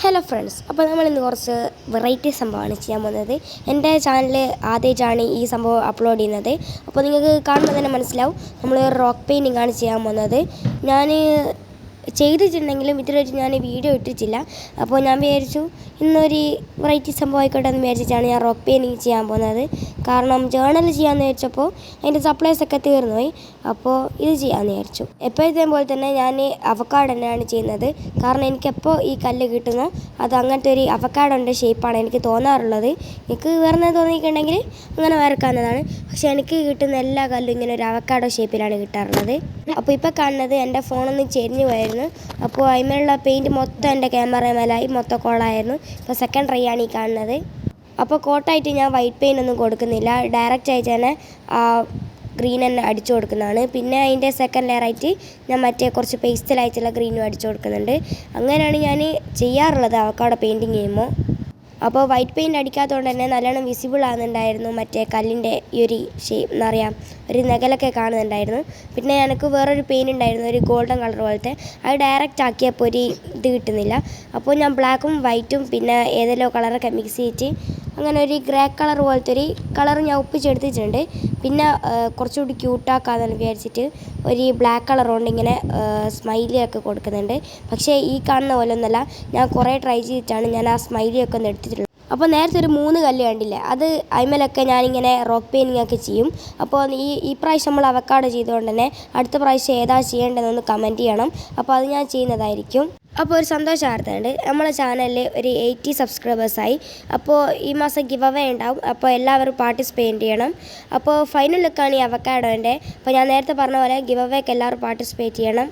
Hello friends, അപ്പോൾ നമ്മൾ ഇന്ന് കുറച്ച് വെറൈറ്റി സംഭവമാണ് ചെയ്യാൻ പോകുന്നത്. എൻ്റെ ചാനൽ ആദ്യമായിട്ടാണ് ഈ സംഭവം അപ്ലോഡ് ചെയ്യുന്നത്. അപ്പോൾ നിങ്ങൾക്ക് കാണുമ്പോൾ തന്നെ മനസ്സിലാവും നമ്മൾ റോക്ക് പെയിൻറ്റിംഗ് ആണ് ചെയ്യാൻ പോകുന്നത്. ഞാൻ ചെയ്തിട്ടുണ്ടെങ്കിലും ഇതുവരെ ഞാൻ വീഡിയോ ഇട്ടിട്ടില്ല. അപ്പോൾ ഞാൻ വിചാരിച്ചു ഇന്നൊരു വെറൈറ്റി സംഭവം ആയിക്കോട്ടെ എന്ന് വിചാരിച്ചിട്ടാണ് ഞാൻ റോക്ക് പെയിൻറ്റിങ് ചെയ്യാൻ പോകുന്നത്. കാരണം ജേർണൽ ചെയ്യാമെന്ന് വിചാരിച്ചപ്പോൾ അതിൻ്റെ സപ്ലൈസൊക്കെ തീർന്നുപോയി. അപ്പോൾ ഇത് ചെയ്യാമെന്ന് വിചാരിച്ചു. എപ്പോഴത്തേം പോലെ തന്നെ ഞാൻ അവക്കാഡോ തന്നെയാണ് ചെയ്യുന്നത്. കാരണം എനിക്കെപ്പോൾ ഈ കല്ല് കിട്ടുന്നോ അത് അങ്ങനത്തെ ഒരു അവക്കാഡോൻ്റെ ഷേപ്പാണ് എനിക്ക് തോന്നാറുള്ളത്. എനിക്ക് വേറെ തോന്നിയിട്ടുണ്ടെങ്കിൽ അങ്ങനെ വരക്കാവുന്നതാണ്. പക്ഷേ എനിക്ക് കിട്ടുന്ന എല്ലാ കല്ലും ഇങ്ങനെ ഒരു അവക്കാഡോ ഷേപ്പിലാണ് കിട്ടാറുള്ളത്. അപ്പോൾ ഇപ്പോൾ കാണുന്നത് എൻ്റെ ഫോണൊന്ന് ചെരിഞ്ഞു പോയായിരുന്നു. അപ്പോൾ അതിന്മേലുള്ള പെയിൻറ്റ് മൊത്തം എൻ്റെ ക്യാമറ മേലായി മൊത്തം കോളായിരുന്നു. ഇപ്പോൾ സെക്കൻഡ് ട്രൈ ആണ് ഈ കാണുന്നത്. അപ്പോൾ കോട്ടായിട്ട് ഞാൻ വൈറ്റ് പെയിൻ്റ് ഒന്നും കൊടുക്കുന്നില്ല, ഡയറക്റ്റ് ആയിട്ട് തന്നെ ഗ്രീൻ തന്നെ അടിച്ചു കൊടുക്കുന്നതാണ്. പിന്നെ അതിൻ്റെ സെക്കൻഡ് ലെയറായിട്ട് ഞാൻ മറ്റേ കുറച്ച് പേസ്റ്റലായിട്ടുള്ള ഗ്രീനും അടിച്ചു കൊടുക്കുന്നുണ്ട്. അങ്ങനെയാണ് ഞാൻ ചെയ്യാറുള്ളത് അവക്കാഡോ പെയിൻറ്റിങ് ചെയ്യുമ്പോൾ. അപ്പോൾ വൈറ്റ് പെയിൻറ്റ് അടിക്കാത്തതുകൊണ്ട് തന്നെ നല്ലോണം വിസിബിൾ ആകുന്നുണ്ടായിരുന്നു. മറ്റേ കല്ലിൻ്റെ ഈ ഒരു ഷേപ്പ് എന്താ പറയുക, ഒരു നഗലൊക്കെ കാണുന്നുണ്ടായിരുന്നു. പിന്നെ എനിക്ക് വേറൊരു പെയിൻറ്റ് ഉണ്ടായിരുന്നു, ഒരു ഗോൾഡൻ കളർ പോലത്തെ. അത് ഡയറക്റ്റ് ആക്കിയപ്പോൾ ഒരു ഇത് കിട്ടുന്നില്ല. അപ്പോൾ ഞാൻ ബ്ലാക്കും വൈറ്റും പിന്നെ ഏതെല്ലോ കളറൊക്കെ മിക്സ് ചെയ്തിട്ട് അങ്ങനെ ഒരു ഗ്രേ കളർ പോലത്തെ ഒരു കളർ ഞാൻ ഒപ്പിച്ചെടുത്തിട്ടുണ്ട്. പിന്നെ കുറച്ചുകൂടി ക്യൂട്ടാക്കാമെന്ന് വിചാരിച്ചിട്ട് ഒരു ബ്ലാക്ക് കളർ കൊണ്ട് ഇങ്ങനെ സ്മൈലിയൊക്കെ കൊടുക്കുന്നുണ്ട്. പക്ഷേ ഈ കാണുന്ന പോലെ ഒന്നല്ല, ഞാൻ കുറേ ട്രൈ ചെയ്തിട്ടാണ് ഞാൻ ആ സ്മൈലിയൊക്കെ ഒന്ന് എടുത്തിട്ടുള്ളത്. അപ്പോൾ നേരത്തെ ഒരു 3 കല്ല് കണ്ടില്ലേ, അത് അതിന്മേലൊക്കെ ഞാനിങ്ങനെ റോക്ക് പെയിൻറ്റിംഗ് ഒക്കെ ചെയ്യും. അപ്പോൾ ഈ പ്രാവശ്യം നമ്മൾ അവക്കാഡോ ചെയ്തുകൊണ്ട് തന്നെ അടുത്ത പ്രാവശ്യം ഏതാ ചെയ്യേണ്ടതെന്നൊന്ന് കമൻറ്റ് ചെയ്യണം. അപ്പോൾ അത് ഞാൻ ചെയ്യുന്നതായിരിക്കും. അപ്പോൾ ഒരു സന്തോഷ വാർത്തയുണ്ട്, നമ്മളെ ചാനലിൽ ഒരു 80 സബ്സ്ക്രൈബേഴ്സായി. അപ്പോൾ ഈ മാസം ഗിവ് അവേ ഉണ്ടാവും. അപ്പോൾ എല്ലാവരും പാർട്ടിസിപ്പേറ്റ് ചെയ്യണം. അപ്പോൾ ഫൈനൽ ലുക്കാണ് ഈ അവക്കാഡോൻ്റെ. അപ്പോൾ ഞാൻ നേരത്തെ പറഞ്ഞ പോലെ ഗിവ് അവേക്ക് എല്ലാവരും പാർട്ടിസിപ്പേറ്റ് ചെയ്യണം.